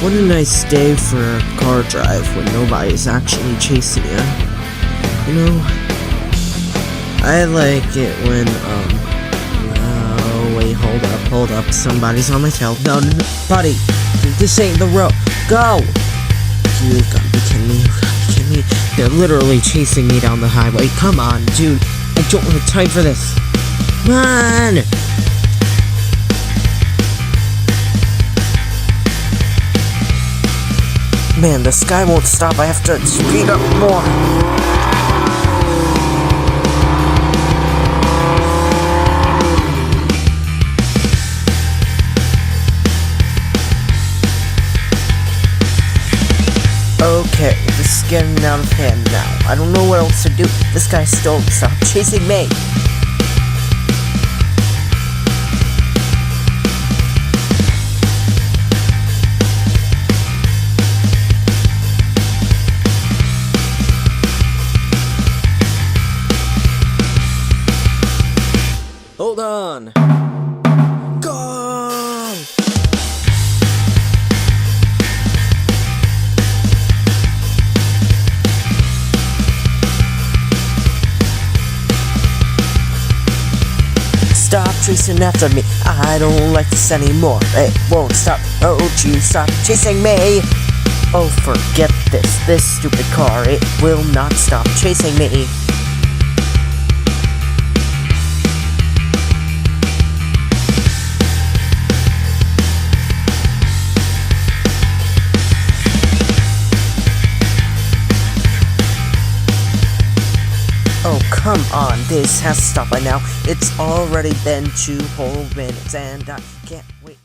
What a nice day for a car drive when nobody's actually chasing you. You know, I like it when, oh, wait, hold up, somebody's on my tail. No, buddy, this ain't the road. Go! You gotta be kidding me, They're literally chasing me down the highway. Come on, dude, I don't have time for this. Come on! Man, the sky won't stop. I have to speed up more. Okay, this is getting out of hand now. I don't know what else to do. This guy still won't stop chasing me. Hold on. Go! Stop chasing after me. I don't like this anymore. It won't stop. Don't you stop chasing me. Oh, forget this. This stupid car. It will not stop chasing me. Oh, come on, this has to stop by now. It's already been 2 whole minutes and I can't wait.